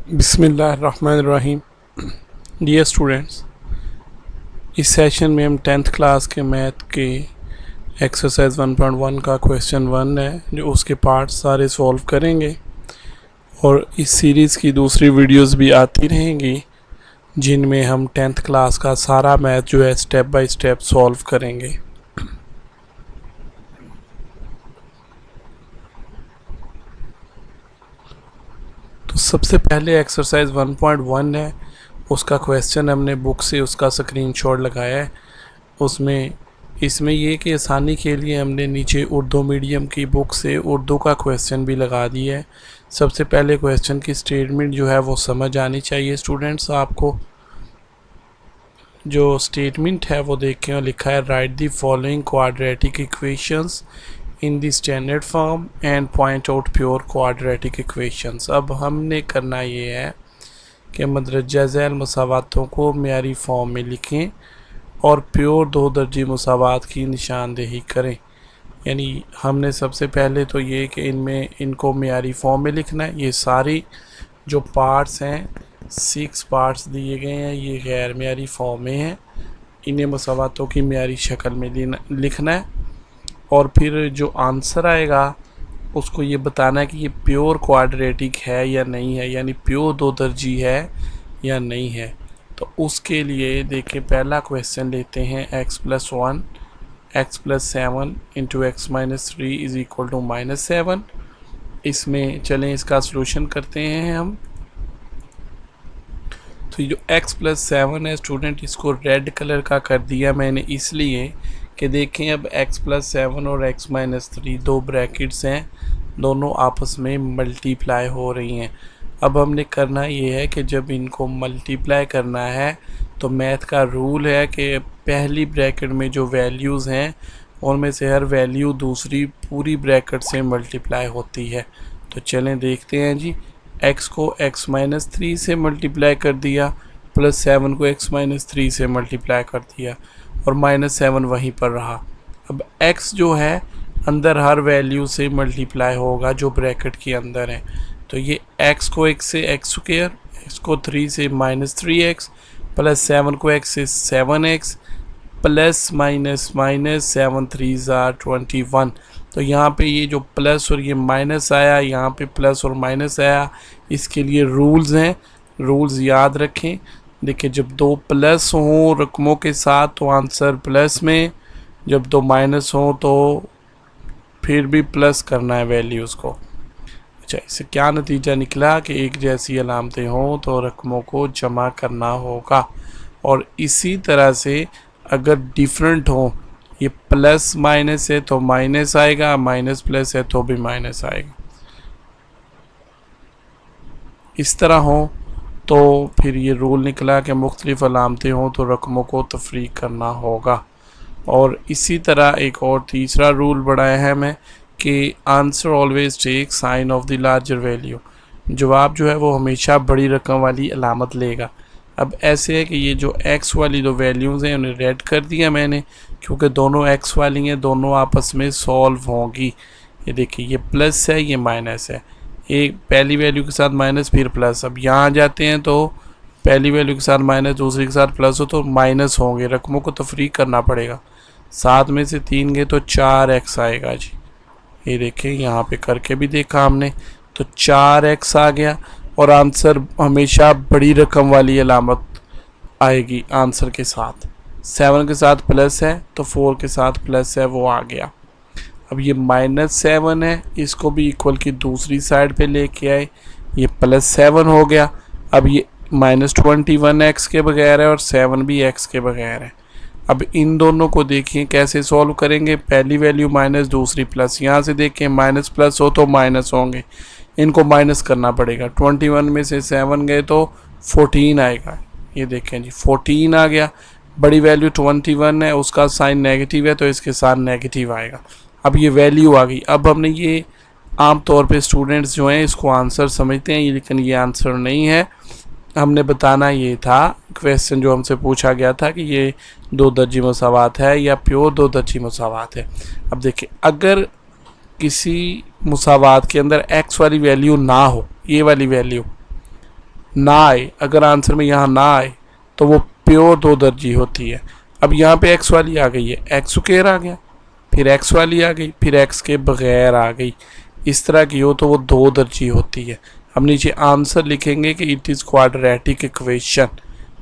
बिस्मिल्लाहिर्रहमानिर्रहीम। Dear students, इस session में हम 10th क्लास के मैथ के एक्सरसाइज 1.1 का क्वेश्चन 1 है जो उसके पार्ट सारे सॉल्व करेंगे और इस सीरीज़ की दूसरी वीडियोस भी आती रहेंगी जिनमें हम 10th क्लास का सारा मैथ जो है स्टेप बाय स्टेप सॉल्व करेंगे। तो सबसे पहले एक्सरसाइज 1.1 है, उसका क्वेश्चन हमने बुक से उसका स्क्रीनशॉट लगाया है। इसमें ये कि आसानी के लिए हमने नीचे उर्दू मीडियम की बुक से उर्दू का क्वेश्चन भी लगा दिया है। सबसे पहले क्वेश्चन की स्टेटमेंट जो है वो समझ आनी चाहिए स्टूडेंट्स। आपको जो स्टेटमेंट है वो देखें और लिखा है right the following quadratic equations in the standard form and point out pure quadratic equations. अब हमने करना ये है कि मदरजा झैल मसावातों को मेयारी फॉर्म में लिखें और प्योर दो दर्जी मसावात की निशानदेही करें। यानी हमने सबसे पहले तो ये कि इनको मेयारी फॉर्म में लिखना है। ये सारी जो पार्ट्स हैं 6 पार्ट्स दिए गए हैं, ये गैर मेयारी फॉर्म में हैं। इन्हें मसावातों की मेयारी शक्ल में लिखना है और फिर जो आंसर आएगा उसको ये बताना है कि ये प्योर क्वाड्रेटिक है या नहीं है, यानी प्योर दो दर्जी है या नहीं है। तो उसके लिए देखिए पहला क्वेश्चन लेते हैं x+1 x+7 into x-3 is equal to -7। इसमें चलें इसका सलूशन करते हैं हम। तो ये जो x+7 है स्टूडेंट, इसको रेड कलर का कर दिया मैंने इसलिए कि देखें अब x+7 और x-3 दो ब्रैकेट्स हैं, दोनों आपस में मल्टीप्लाई हो रही हैं। अब हमने करना ये है कि जब इनको मल्टीप्लाई करना है तो मैथ का रूल है कि पहली ब्रैकेट में जो वैल्यूज़ हैं उनमें से हर वैल्यू दूसरी पूरी ब्रैकेट से मल्टीप्लाई होती है। तो चलें देखते हैं जी। x को x-3 से मल्टीप्लाई कर दिया, +7 को x-3 से मल्टीप्लाई कर दिया और -7 वहीं पर रहा। अब x जो है अंदर हर वैल्यू से मल्टीप्लाई होगा जो ब्रैकेट के अंदर है। तो ये x को x से x², x को 3 से -3x, +7 को x से 7x, प्लस माइनस माइनस 7 3 21। तो यहाँ पे ये जो प्लस और ये माइनस आया, यहाँ पे प्लस और माइनस आया, इसके लिए रूल्स हैं, रूल्स याद रखें। देखिए जब दो प्लस हों रकमों के साथ तो आंसर प्लस में, जब दो माइनस हों तो फिर भी प्लस करना है वैल्यूज़ को। अच्छा, इससे क्या नतीजा निकला कि एक जैसी अलामतें हों तो रकमों को जमा करना होगा। और इसी तरह से अगर डिफरेंट हो, ये प्लस माइनस है तो माइनस आएगा, माइनस प्लस है तो भी माइनस आएगा। इस तरह हो तो फिर ये रूल निकला कि मुख्तलिफ अलामतें हों तो रकमों को तफरीक करना होगा। और इसी तरह एक और तीसरा रूल बड़ा अहम है कि answer always take sign of the larger value. जवाब जो है वो हमेशा बड़ी रकम वाली अलामत लेगा। अब ऐसे है कि ये जो x वाली दो वैल्यूज़ हैं उन्हें रेड कर दिया मैंने क्योंकि दोनों x वाली हैं, दोनों आपस में सॉल्व होंगी। ये देखिए ये प्लस है, ये माइनस है, एक पहली वैल्यू के साथ माइनस फिर प्लस। अब यहाँ आ जाते हैं तो पहली वैल्यू के साथ माइनस, दूसरी के साथ प्लस हो तो माइनस होंगे, रकमों को तफरीक करना पड़ेगा। 7 में से 3 गए तो 4x आएगा जी। ये देखें यहाँ पे करके भी देखा हमने, तो 4x आ गया और आंसर हमेशा बड़ी रकम वाली अलामत आएगी आंसर के साथ। 7 के साथ प्लस है तो 4 के साथ प्लस है, वो आ गया। अब ये -7 है, इसको भी इक्वल की दूसरी साइड पे लेके आए, ये +7 हो गया। अब ये -21 x के बगैर है और 7 भी x के बगैर है। अब इन दोनों को देखिए कैसे सॉल्व करेंगे, पहली वैल्यू माइनस दूसरी प्लस। यहाँ से देखें माइनस प्लस हो तो माइनस होंगे, इनको माइनस करना पड़ेगा। 21 में से 7 गए तो 14 आएगा। ये देखें जी 14 आ गया। बड़ी वैल्यू 21 है, उसका साइन नेगेटिव है तो इसके साथ नेगेटिव आएगा। अब ये वैल्यू आ गई। अब हमने ये आम तौर पे स्टूडेंट्स जो हैं इसको आंसर समझते हैं, लेकिन ये आंसर नहीं है। हमने बताना ये था, क्वेश्चन जो हमसे पूछा गया था कि ये दो दर्जी मसावात है या प्योर दो दर्जी मसावात है। अब देखिए अगर किसी मुसावात के अंदर x वाली वैल्यू ना हो, ये वाली वैल्यू, ना आए, अगर आंसर में यहाँ ना आए तो वो प्योर दो दर्जी होती है। अब यहाँ पे एक्स वाली आ गई है, एक्स स्क्वायर आ गया, फिर एक्स वाली आ गई, फिर एक्स के बगैर आ गई, इस तरह की हो तो वो दो दर्जी होती है। हम नीचे आंसर लिखेंगे कि इट इज़ क्वाड्रेटिक इक्वेशन,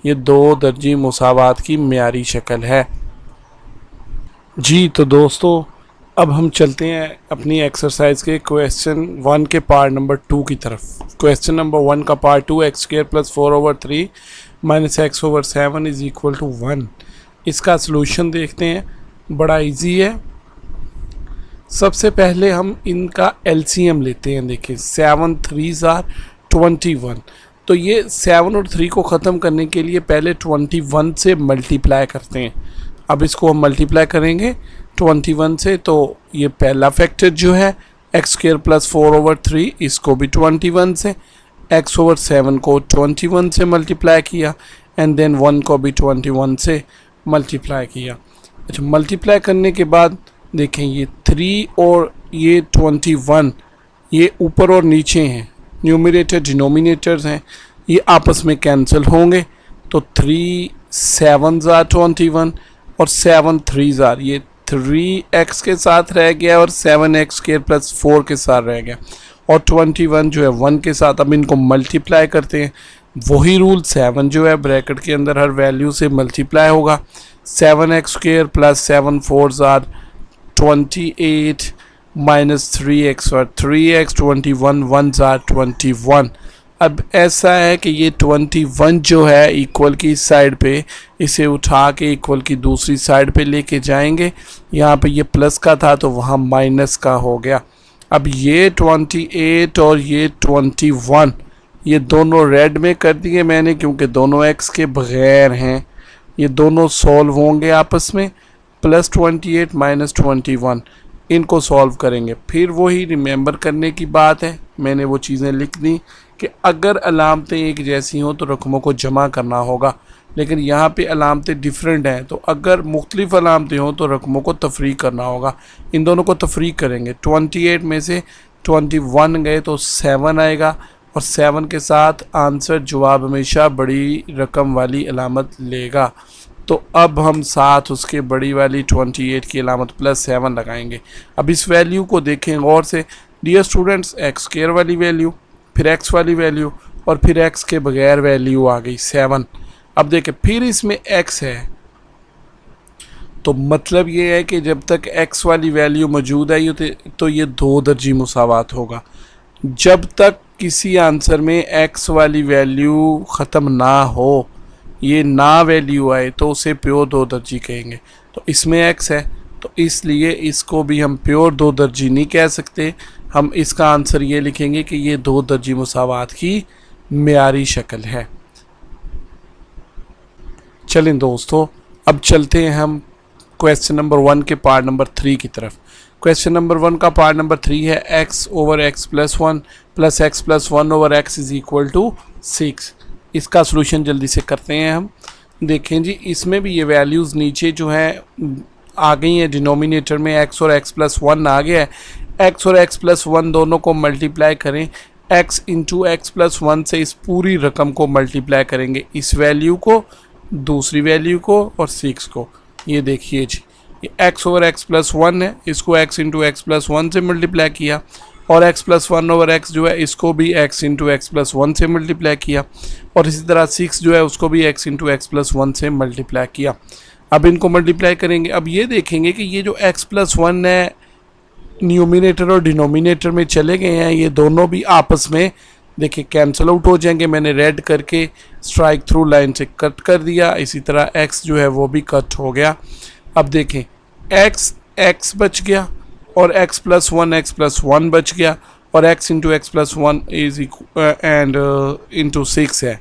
ये दो दर्जी मुसावात की म्यारी शक्ल है। जी तो दोस्तों, अब हम चलते हैं अपनी एक्सरसाइज के क्वेश्चन 1 के पार्ट नंबर 2 की तरफ। क्वेश्चन नंबर 1 का part 2, x square plus 4/3 minus x/7 is equal to 1। इसका सलूशन देखते हैं, बड़ा इजी है। सबसे पहले हम इनका एलसीएम लेते हैं। देखिए 7 3s आर 21, तो ये 7 और 3 को ख़त्म करने के लिए पहले 21 से मल्टीप्लाई करते हैं। अब इसको हम मल्टीप्लाई करेंगे 21 से, तो ये पहला फैक्टर जो है एक्स स्क्वायर प्लस 4/3, इसको भी 21 से, x/7 को 21 से मल्टीप्लाई किया, एंड देन 1 को भी 21 से मल्टीप्लाई किया। अच्छा, मल्टीप्लाई करने के बाद देखें ये 3 और ये 21 ये ऊपर और नीचे हैं, न्यूमरेटर डिनोमिनेटर्स हैं, ये आपस में कैंसिल होंगे, तो 3 7s आर 21 और 7 3s आर, ये 3x के साथ रह गया और 7x स्क्वायर प्लस 4 के साथ रह गया, और 21 जो है 1 के साथ। अब इनको मल्टीप्लाई करते हैं, वही रूल 7 जो है ब्रैकेट के अंदर हर वैल्यू से मल्टीप्लाई होगा। 7x square plus 7 4s are 28 minus 3x और 3x 21 1s आर 21। अब ऐसा है कि ये 21 जो है इक्वल की इस साइड पे, इसे उठा के इक्वल की दूसरी साइड पे लेके जाएंगे। यहाँ पे ये प्लस का था तो वहाँ माइनस का हो गया। अब ये 28 और ये 21 ये दोनों रेड में कर दिए मैंने, क्योंकि दोनों x के बगैर हैं। ये दोनों सॉल्व होंगे आपस में, प्लस 28 माइनस 21 इनको सॉल्व करेंगे। फिर वही रिमेंबर करने की बात है, मैंने वो चीज़ें लिख दी कि अगर अलामतें एक जैसी हों तो रकमों को जमा करना होगा, लेकिन यहाँ पे अलामतें डिफरेंट हैं, तो अगर मुख्तलिफ अलामतें हों तो रकमों को तफरीक करना होगा। इन दोनों को तफरीक करेंगे, 28 में से 21 गए तो 7 आएगा, और 7 के साथ आंसर जवाब हमेशा बड़ी रकम वाली अलामत लेगा। तो अब हम साथ उसके बड़ी वाली 28 की अलामत प्लस 7 लगाएंगे। अब इस वैल्यू को देखें गौर से डियर स्टूडेंट्स, एक्स स्क्वायर वाली वैल्यू, फिर एक्स वाली वैल्यू, और फिर एक्स के बगैर वैल्यू आ गई 7। अब देखें फिर इसमें एक्स है, तो मतलब ये है कि जब तक एक्स वाली वैल्यू मौजूद है तो ये दो दर्जी मुसावात होगा। जब तक किसी आंसर में एक्स वाली वैल्यू ख़त्म ना हो, ये ना वैल्यू आए, तो उसे प्योर दो दर्जी कहेंगे। तो इसमें एक्स है तो इसलिए इसको भी हम प्योर दो दर्जी नहीं कह सकते। हम इसका आंसर ये लिखेंगे कि ये दो दर्जी मुसावात की म्यारी शक्ल है। चलें दोस्तों, अब चलते हैं हम क्वेश्चन नंबर 1 के पार्ट नंबर 3 की तरफ। क्वेश्चन नंबर 1 का पार्ट नंबर 3 है x/x + 1 + x + 1/x is equal to 6। इसका सलूशन जल्दी से करते हैं हम। देखें जी, इसमें भी ये वैल्यूज़ नीचे जो हैं आ गई हैं, डिनोमिनेटर में x और x + 1 आ गया है। x और x + 1 दोनों को मल्टीप्लाई करें, x × x + 1 से इस पूरी रकम को मल्टीप्लाई करेंगे, इस वैल्यू को, दूसरी वैल्यू को और 6 को। ये देखिए जी, ये x और x + 1 है, इसको x × x + 1 से मल्टीप्लाई किया, और x + 1/x जो है इसको भी x × x + 1 से मल्टीप्लाई किया, और इसी तरह 6 जो है उसको भी x × x + 1 से मल्टीप्लाई किया। अब इनको मल्टीप्लाई करेंगे। अब ये देखेंगे कि ये जो x + 1 है न्यूमिनेटर और डिनोमिनेटर में चले गए हैं, ये दोनों भी आपस में देखिए कैंसिल आउट हो जाएंगे। मैंने रेड करके स्ट्राइक थ्रू लाइन से कट कर दिया, इसी तरह x जो है वो भी कट हो गया। अब देखें x बच गया, और x + 1 बच गया, और x × x + 1 is and into 6 है।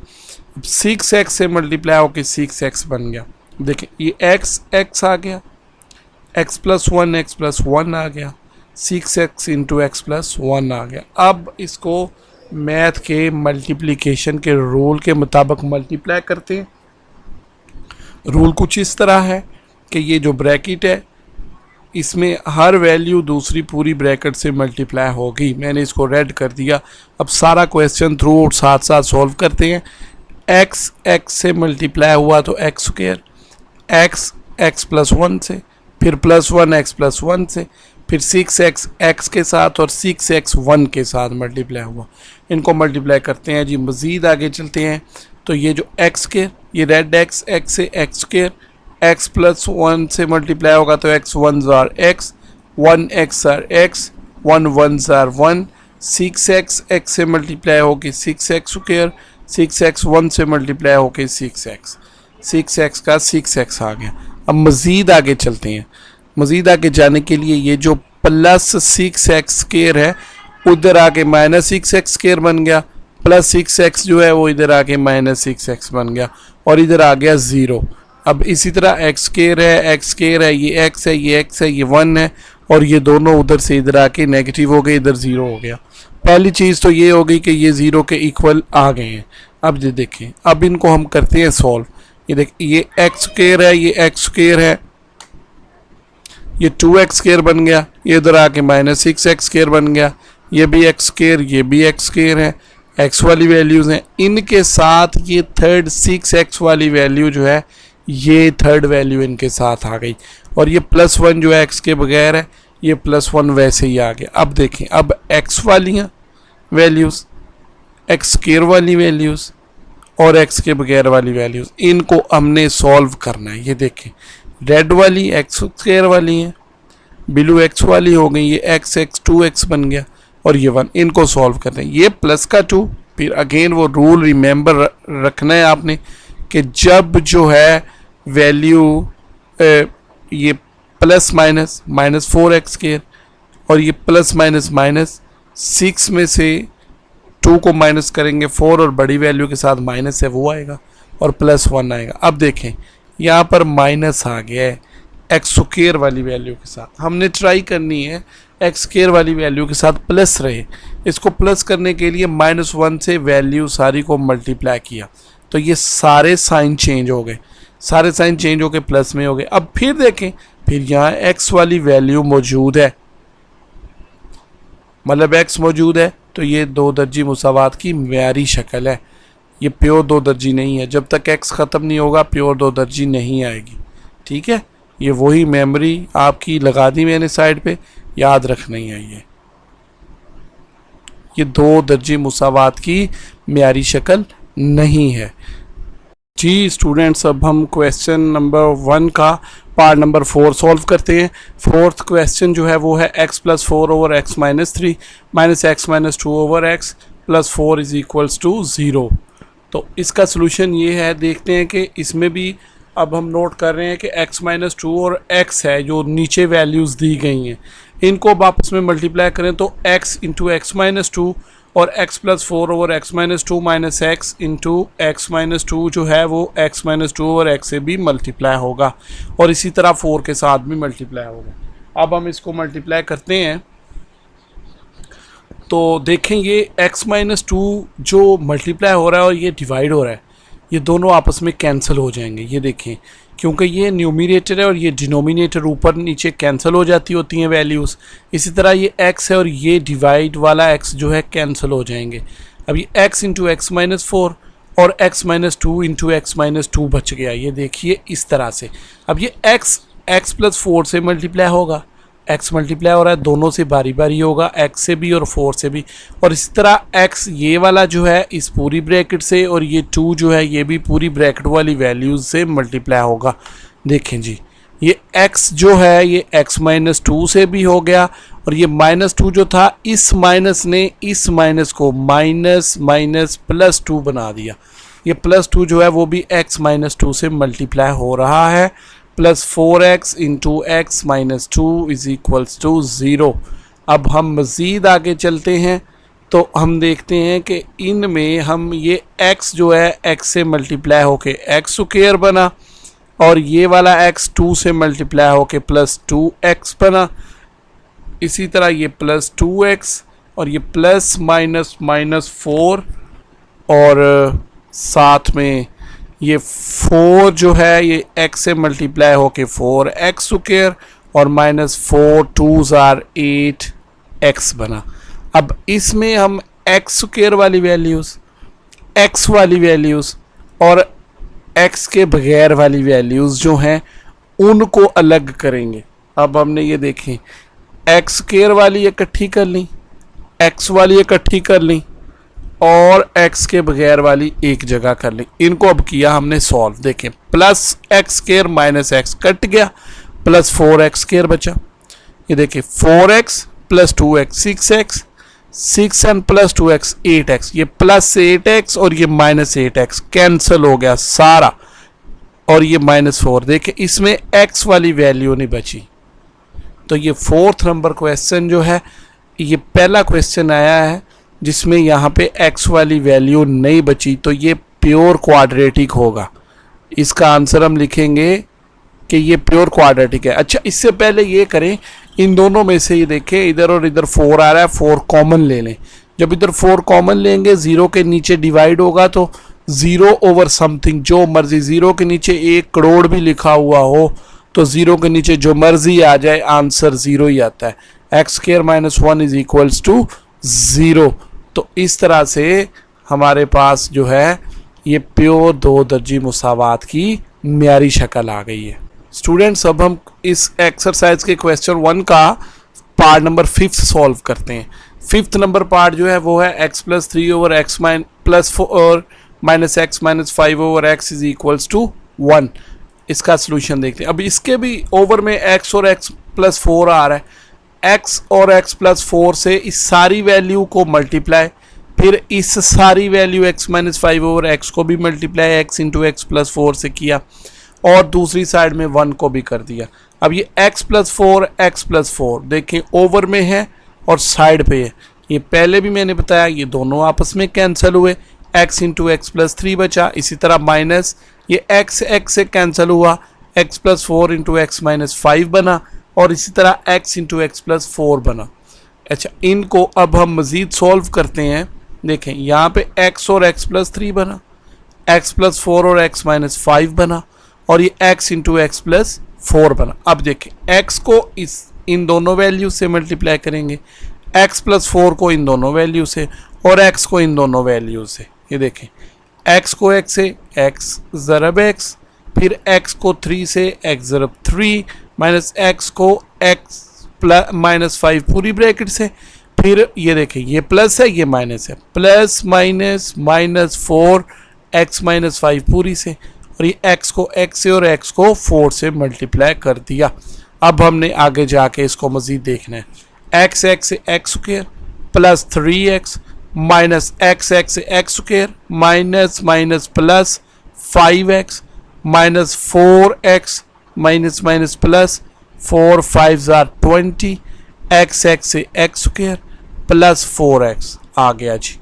6x से मल्टीप्लाई होकर 6x बन गया। देखिए ये x आ गया, x + 1 आ गया, 6x × x + 1 आ गया। अब इसको मैथ के मल्टीप्लिकेशन के रूल के मुताबिक मल्टीप्लाई करते हैं। रूल कुछ इस तरह है कि ये जो ब्रैकेट है इसमें हर वैल्यू दूसरी पूरी ब्रैकेट से मल्टीप्लाई होगी। मैंने इसको रेड कर दिया। अब सारा क्वेश्चन थ्रू और साथ साथ सॉल्व करते हैं। एक्स एक्स से मल्टीप्लाई हुआ तो x square, x x plus 1 से, फिर प्लस 1 एक्स प्लस 1 से, फिर 6 एक्स एक्स के साथ और 6 एक्स 1 के साथ मल्टीप्लाई हुआ। इनको मल्टीप्लाई करते हैं जी। मज़ीद आगे चलते हैं तो ये जो एक्स स्क्वायर, ये रेड एक्स एक्स से एक्स स्क्वायर, एक्स प्लस 1 से मल्टीप्लाई होगा तो एक्स 1 ज़ार एक्स, 1 एक्स ज़ार एक्स, 1 1 ज़ार 1, 6 एक्स एक्स से मल्टीप्लाई होगी 6 एक्स स्क्वायर, 6 एक्स 1 से मल्टीप्लाई होके 6 एक्स, 6 एक्स का 6 एक्स आ गया। अब मज़ीद आगे चलते हैं। मज़ीद आगे जाने के लिए ये जो प्लस 6 एक्स स्क्वायर है उधर आके माइनस 6 एक्स स्क्वायर बन गया, प्लस 6 एक्स जो है वो इधर आके माइनस 6 एक्स बन गया और इधर आ गया 0। अब इसी तरह एक्स स्क्वायर है, एक्स स्क्वायर है, ये एक्स है, ये एक्स है, ये 1 है और ये दोनों उधर से इधर आके नेगेटिव हो गए, इधर 0 हो गया। पहली चीज़ तो ये हो गई कि ये 0 के इक्वल आ गए हैं। अब ये देखें, अब इनको हम करते हैं सॉल्व। ये देखिए, ये एक्स स्क्वायर है, ये एक्स स्क्वायर है, ये 2x स्क्वायर बन गया, ये इधर आके माइनस 6x स्क्वायर बन गया, ये भी एक्स स्क्वायर, ये भी एक्स स्क्वायर है, एक्स वाली वैल्यूज़ हैं। इनके साथ ये थर्ड 6x वाली वैल्यू जो है ये थर्ड वैल्यू इनके साथ आ गई और ये प्लस 1 जो है एक्स के बगैर है, ये प्लस 1 वैसे ही आ गया। अब देखें, अब एक्स वाली वैल्यूज़, एक्स स्क्वायर वाली वैल्यूज़ और एक्स के बगैर वाली वैल्यूज़, इनको हमने सॉल्व करना है। ये देखें, रेड वाली एक्स स्क्वायर वाली है, ब्लू एक्स वाली हो गई, ये एक्स एक्स 2x बन गया और ये 1। इनको सॉल्व करते हैं। ये प्लस का 2, फिर अगेन वो रूल रिमेंबर रखना है आपने कि जब जो है वैल्यू ये plus minus minus 4x square और ये प्लस माइनस माइनस 6 में से 2 को माइनस करेंगे 4 और बड़ी वैल्यू के साथ माइनस है वो आएगा और प्लस 1 आएगा। अब देखें, यहाँ पर माइनस आ गया है एक्स स्क्वायर वाली वैल्यू के साथ। हमने ट्राई करनी है एक्स स्क्वायर वाली वैल्यू के साथ प्लस रहे। इसको प्लस करने के लिए -1 से वैल्यू सारी को मल्टीप्लाई किया तो ये सारे साइन चेंज हो गए, सारे साइन चेंज हो गए, प्लस में हो गए। अब फिर देखें, फिर यहाँ एक्स वाली वैल्यू मौजूद है, मतलब एक्स मौजूद है तो ये 2 दर्जी मुसावात की म्यारी शक्ल है। ये प्योर 2 दर्जी नहीं है। जब तक एक्स ख़त्म नहीं होगा प्योर 2 दर्जी नहीं आएगी। ठीक है, ये वही मेमोरी आपकी लगा दी मैंने साइड पे, याद रखना ही है। ये 2 दर्जी मुसावात की म्यारी शक्ल नहीं है। जी स्टूडेंट्स, अब हम क्वेश्चन नंबर 1 का पार्ट नंबर 4 सॉल्व करते हैं। फोर्थ क्वेश्चन जो है वो है x + 4 / x - 3 - x - 2 / x + 4 = 0। तो इसका सोल्यूशन ये है, देखते हैं कि इसमें भी अब हम नोट कर रहे हैं कि x - 2 और x है जो नीचे वैल्यूज़ दी गई हैं, इनको अब आपस में मल्टीप्लाई करें तो x × x - 2 और x + 4 / x - 2 - x × x - 2 जो है वो x - 2 और x से भी मल्टीप्लाई होगा और इसी तरह 4 के साथ भी मल्टीप्लाई होगा। अब हम इसको मल्टीप्लाई करते हैं तो देखें, ये x - 2 जो मल्टीप्लाई हो रहा है और ये डिवाइड हो रहा है, ये दोनों आपस में कैंसिल हो जाएंगे। ये देखें, क्योंकि ये न्यूमरेटर है और ये डिनोमिनेटर ऊपर नीचे कैंसिल हो जाती होती हैं वैल्यूज़। इसी तरह ये x है और ये डिवाइड वाला x जो है कैंसिल हो जाएंगे। अब ये x × x - 4 और x - 2 × x - 2 बच गया। ये देखिए इस तरह से। अब ये x + 4 से मल्टीप्लाई होगा, x मल्टीप्लाई हो रहा है, दोनों से बारी बारी होगा, x से भी और 4 से भी। और इसी तरह x ये वाला जो है इस पूरी ब्रैकेट से और ये 2 जो है ये भी पूरी ब्रैकेट वाली वैल्यूज़ से मल्टीप्लाई होगा। देखें जी, ये x जो है ये x - 2 से भी हो गया और ये -2 जो था इस माइनस ने इस माइनस को माइनस माइनस +2 बना दिया। ये +2 जो है वो भी x - 2 से मल्टीप्लाई हो रहा है, +4x × x - 2 = 0। अब हम मज़ीद आगे चलते हैं तो हम देखते हैं कि इनमें हम ये x जो है x से मल्टीप्लाई होके x स्क्वायर बना और ये वाला x 2 से मल्टीप्लाई होके +2x बना। इसी तरह ये +2x और ये ±4 और साथ में ये 4 जो है ये x से मल्टीप्लाई होके 4x स्क्वायर और -4 2s आर 8x बना। अब इसमें हम एक्स स्क्वायर वाली वैल्यूज़, एक्स वाली वैल्यूज़ और एक्स के बगैर वाली वैल्यूज़ जो हैं उनको अलग करेंगे। अब हमने ये देखें, एक्स स्क्वायर वाली इकट्ठी कर ली, एक्स वाली इकट्ठी कर ली और एक्स के बगैर वाली एक जगह कर ली। इनको अब किया हमने सॉल्व। देखें, plus x square minus x cut गया, प्लस 4x स्क्वायर बचा। ये देखिए 4x plus 2x 6x, 6 and plus 2x 8x, ये प्लस 8x और ये माइनस 8x कैंसिल हो गया सारा, और ये -4। देखिए इसमें x वाली वैल्यू नहीं बची। तो ये 4th नंबर क्वेश्चन जो है, ये पहला क्वेश्चन आया है जिसमें यहाँ पे x वाली वैल्यू नहीं बची, तो ये प्योर क्वाड्रेटिक होगा। इसका आंसर हम लिखेंगे कि ये प्योर क्वाड्रेटिक है। अच्छा, इससे पहले ये करें, इन दोनों में से ये देखें, इधर और इधर 4 आ रहा है, 4 कॉमन ले लें। जब इधर 4 कॉमन लेंगे, 0 के नीचे डिवाइड होगा तो 0 ओवर समथिंग, जो मर्जी, 0 के नीचे 1 करोड़ भी लिखा हुआ हो तो 0 के नीचे जो मर्जी आ जाए आंसर 0 ही आता है। X square minus 1 is equals to 0। तो इस तरह से हमारे पास जो है ये प्योर दो दर्जी मुसावात की म्यारी शक्ल आ गई है। स्टूडेंट्स, अब हम इस एक्सरसाइज के क्वेश्चन 1 का पार्ट नंबर 5 सॉल्व करते हैं। 5th नंबर पार्ट जो है वो है x plus 3 over x plus 4 minus x minus 5 over x is equals to 1। इसका सोल्यूशन देखते हैं। अब इसके भी ओवर में x और x प्लस 4 आ रहा है। x और x प्लस 4 से इस सारी वैल्यू को मल्टीप्लाई, फिर इस सारी value x minus 5 over x को भी multiply x into x plus 4 से किया और दूसरी साइड में 1 को भी कर दिया। अब ये x प्लस 4 देखें ओवर में है और साइड पे है। ये पहले भी मैंने बताया, ये दोनों आपस में कैंसिल हुए, x इंटू एक्स प्लस 3 बचा। इसी तरह माइनस ये x से कैंसिल हुआ, x plus 4 into x minus 5 बना और इसी तरह x इंटू एक्स प्लस 4 बना। अच्छा, इनको अब हम मज़ीद सॉल्व करते हैं। देखें यहाँ पे x और x प्लस 3 बना, x प्लस 4 और x माइनस 5 बना और ये x इंटू एक्स प्लस 4 बना। अब देखें x को इन दोनों वैल्यू से मल्टीप्लाई करेंगे, x प्लस 4 को इन दोनों वैल्यू से और x को इन दोनों वैल्यू से। ये देखें x को x से x ज़रब x, फिर x को 3 से x ज़रब 3 माइनस x को x प्लस माइनस 5 पूरी ब्रैकेट से, फिर ये देखें ये प्लस है ये माइनस है, plus minus minus 4 x minus 5 पूरी से, और ये x को x से और x को 4 से मल्टीप्लाई कर दिया। अब हमने आगे जाके इसको मज़ीद देखना है। x से x square plus 3x minus x से x square minus minus plus 5x minus 4x minus minus plus 4 5 are 20, x से x स्क्वायर प्लस 4x आ गया जी।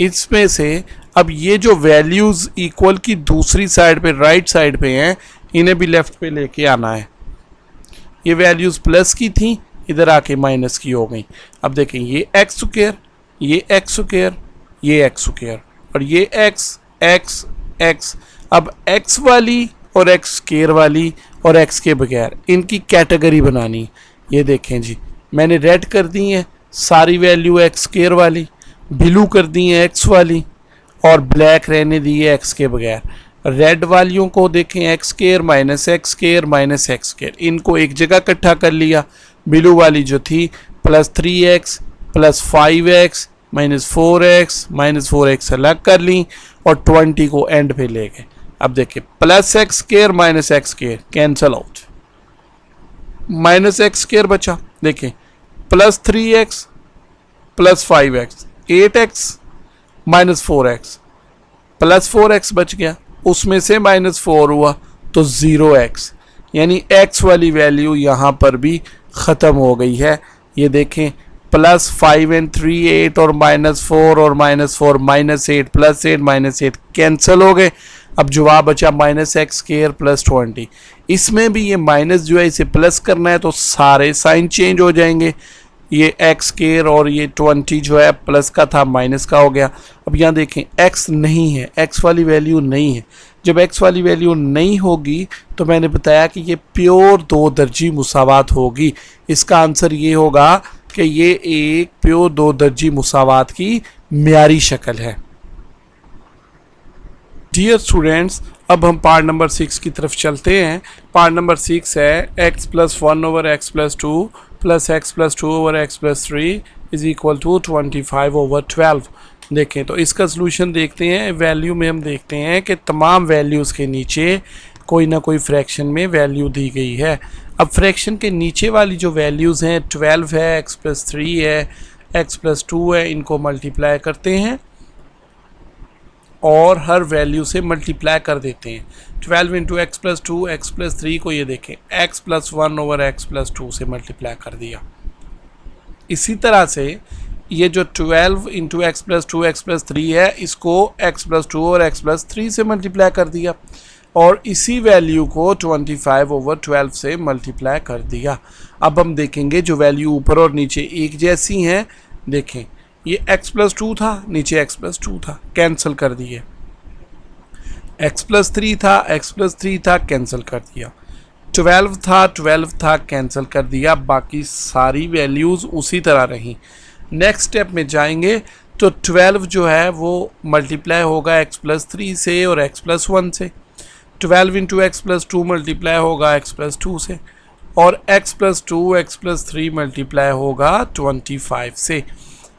इसमें से अब ये जो वैल्यूज़ इक्वल की दूसरी साइड पे, राइट साइड पे हैं, इन्हें भी लेफ्ट पे लेके आना है। ये वैल्यूज़ प्लस की थी, इधर आके माइनस की हो गई। अब देखें ये एक्स स्क्वायर, ये एक्स स्क्वायर, ये एक्स स्क्वायर और ये एक्स। अब एक्स वाली और एक्स स्क्वायर वाली और एक्स के बगैर इनकी कैटेगरी बनानी। ये देखें जी, मैंने रेड कर दी है सारी वैल्यू एक्स स्क्वायर वाली, ब्लू कर दी है एक्स वाली और ब्लैक रहने दी है एक्स के बगैर। रेड वालियों को देखें x square minus x square minus x square, इनको एक जगह इकट्ठा कर लिया। ब्लू वाली जो थी plus 3x plus 5x minus 4x अलग कर ली और 20 को एंड पे ले गए। अब देखिए plus x square minus x square cancel out, minus x square बचा। देखिए plus 3x plus 5x 8x minus 4x plus 4x बच गया, उसमें से माइनस 4 हुआ तो 0x, यानी x वाली वैल्यू यहाँ पर भी ख़त्म हो गई है। ये देखें प्लस 5 एंड 3 8 और माइनस 4 और minus 4 minus 8 plus 8 minus 8 cancel हो गए। अब जवाब बचा माइनस एक्स स्क्वायर प्लस 20। इसमें भी ये माइनस जो है इसे प्लस करना है तो सारे साइन चेंज हो जाएंगे। ये एक्स स्क्वायर और ये 20 जो है प्लस का था माइनस का हो गया। अब यहाँ देखें एक्स नहीं है, एक्स वाली वैल्यू नहीं है। जब एक्स वाली वैल्यू नहीं होगी तो मैंने बताया कि ये प्योर दो दर्जी मुसावात होगी। इसका आंसर ये होगा कि ये एक प्योर दो दर्जी मुसावात की म्यारी शक्ल है। डियर स्टूडेंट्स, अब हम पार्ट नंबर 6 की तरफ चलते हैं। पार्ट नंबर 6 है x plus 1 over x plus 2 plus x plus 2 over x plus 3 is equal to 25 over 12। देखें तो इसका सोल्यूशन देखते हैं। वैल्यू में हम देखते हैं कि तमाम वैल्यूज़ के नीचे कोई ना कोई फ्रैक्शन में वैल्यू दी गई है। अब फ्रैक्शन के नीचे वाली जो वैल्यूज़ हैं 12 है, x प्लस 3 है, x प्लस 2 है, इनको मल्टीप्लाई करते हैं और हर वैल्यू से मल्टीप्लाई कर देते हैं। 12 into x plus 2 x plus 3 को ये देखें x plus 1 over x plus 2 से मल्टीप्लाई कर दिया। इसी तरह से ये जो 12 into x plus 2 x plus 3 है इसको x प्लस 2 और x प्लस 3 से मल्टीप्लाई कर दिया और इसी वैल्यू को 25 ओवर 12 से मल्टीप्लाई कर दिया। अब हम देखेंगे जो वैल्यू ऊपर और नीचे एक जैसी हैं। देखें ये x प्लस 2 था, नीचे x प्लस 2 था, कैंसिल कर दिए। x प्लस 3 था, x प्लस 3 था, कैंसिल कर दिया। 12 था, 12 था, कैंसिल कर दिया। बाकी सारी वैल्यूज़ उसी तरह रहीं। नेक्स्ट स्टेप में जाएंगे तो 12 जो है वो मल्टीप्लाई होगा x प्लस 3 से और x प्लस 1 से। 12 इंटू एक्स प्लस 2 मल्टीप्लाई होगा x प्लस 2 से और x plus 2 x plus 3 multiply होगा 25 से।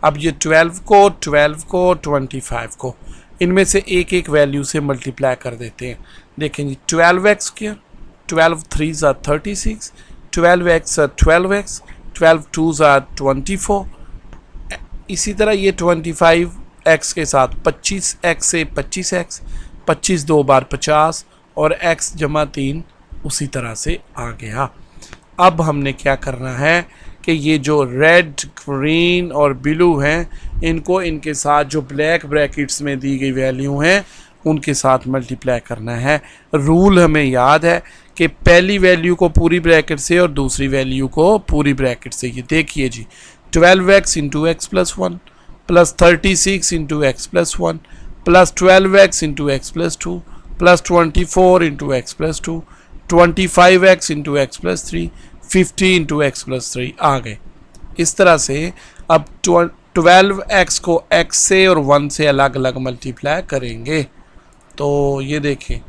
अब ये 12 को 25 को इनमें से एक एक वैल्यू से मल्टीप्लाई कर देते हैं। देखें जी 12x square, 12 3s are 36, 12x 12x, 12 2s are 24। इसी तरह ये 25x के साथ 25x से 25x, 25 दो बार 50 और x जमा 3 उसी तरह से आ गया। अब हमने क्या करना है कि ये जो रेड, ग्रीन और ब्लू हैं इनको इनके साथ जो ब्लैक ब्रैकेट्स में दी गई वैल्यू हैं उनके साथ मल्टीप्लाई करना है। रूल हमें याद है कि पहली वैल्यू को पूरी ब्रैकेट से और दूसरी वैल्यू को पूरी ब्रैकेट से। ये देखिए जी 12x into x plus 1 plus 36 into x plus 1 plus 12x into x plus 2 plus 24 into x plus 2, 25x into x plus 3, 50 into x plus 3 आ गए। इस तरह से अब 12x को x से और 1 से अलग अलग मल्टीप्लाई करेंगे। तो ये देखें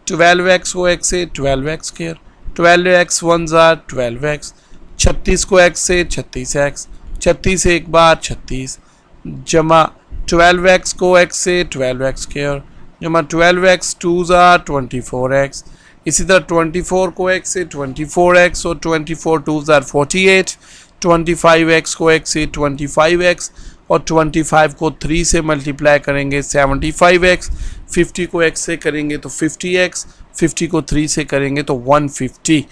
12x को x से 12x square, 12x 1s are 12x, 36 को x से 36x, 36 से एक बार 36 जमा 12x को x से 12x स्क्वायर जमा 12x 2s are 24x। इसी तरह 24 को x से 24x और 24 2s are 48, 25x को x से 25x और 25 को 3 से मल्टीप्लाई करेंगे 75x, 50 को x से करेंगे तो 50x, 50 को 3 से करेंगे तो 150।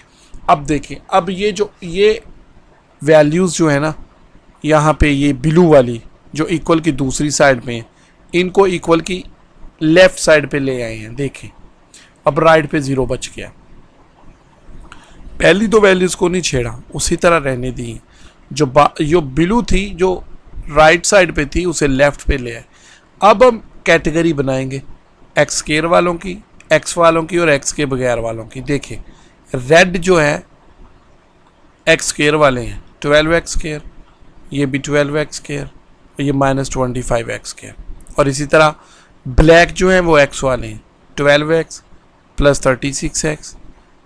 अब देखें अब ये वैल्यूज़ जो है ना यहाँ पे ये ब्लू वाली जो इक्वल की दूसरी साइड में है इनको इक्वल की लेफ़्ट साइड पे ले आए हैं। देखें अब राइट पे 0 बच गया। पहली दो वैल्यूज़ को नहीं छेड़ा, उसी तरह रहने दी। जो ब्लू थी जो राइट साइड पे थी उसे लेफ़्ट पे ले आए। अब हम कैटेगरी बनाएंगे एक्स स्क्वायर वालों की, एक्स वालों की और एक्स के बगैर वालों की। देखें रेड जो है एक्स स्क्वायर वाले हैं 12x स्क्वायर, ये भी 12x स्क्वायर और ये -25x स्क्वायर। और इसी तरह ब्लैक जो है वो x वाले हैं 12x प्लस 36x,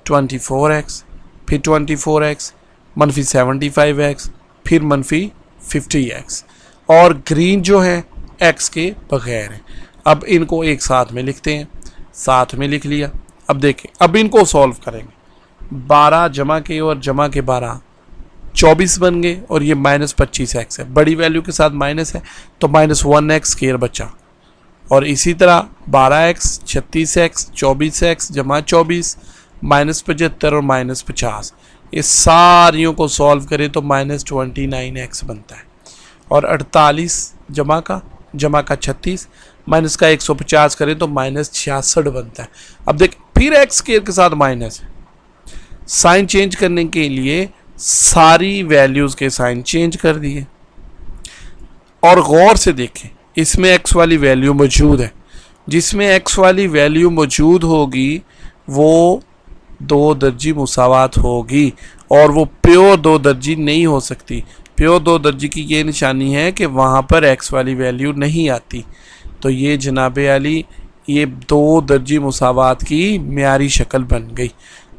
24x, फिर 24x, मनफी 75x, फिर मनफी 50x और ग्रीन जो है x के बगैर है। अब इनको एक साथ में लिखते हैं, साथ में लिख लिया। अब देखें अब इनको सॉल्व करेंगे। 12 जमा के और जमा के 12 24 बन गए और ये -25x है, बड़ी वैल्यू के साथ माइनस है तो -1x स्क्वायर बचा। और इसी तरह 12x, 36x, 24x जमा 24, -75 और -50 ये सारियों को सॉल्व करें तो -29x बनता है। और 48 जमा का 36 माइनस का 150 करें तो -66 बनता है। अब देख फिर x स्क्वायर के साथ माइनस है, साइन चेंज करने के लिए सारी वैल्यूज़ के साइन चेंज कर दिए। और गौर से देखें, इसमें x वाली वैल्यू मौजूद है, जिसमें x वाली वैल्यू मौजूद होगी वो दो दर्जी मुसावात होगी, और वो प्योर दो दर्जी नहीं हो सकती। प्योर दो दर्जी की ये निशानी है कि वहाँ पर x वाली वैल्यू नहीं आती। तो ये जनाब आली ये दो दर्जी मुसावात की म्यारी शक्ल बन गई।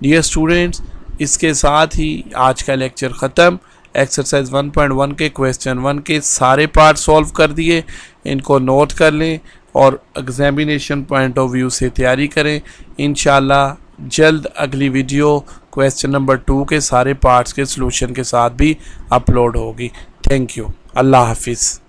डियर स्टूडेंट्स, इसके साथ ही आज का लेक्चर ख़त्म। एक्सरसाइज 1.1 के क्वेश्चन 1 के सारे पार्ट सॉल्व कर दिए, इनको नोट कर लें और एग्जामिनेशन पॉइंट ऑफ व्यू से तैयारी करें। इंशाल्लाह जल्द अगली वीडियो क्वेश्चन नंबर 2 के सारे पार्ट्स के सलूशन के साथ भी अपलोड होगी। Thank you. अल्लाह हाफिज़।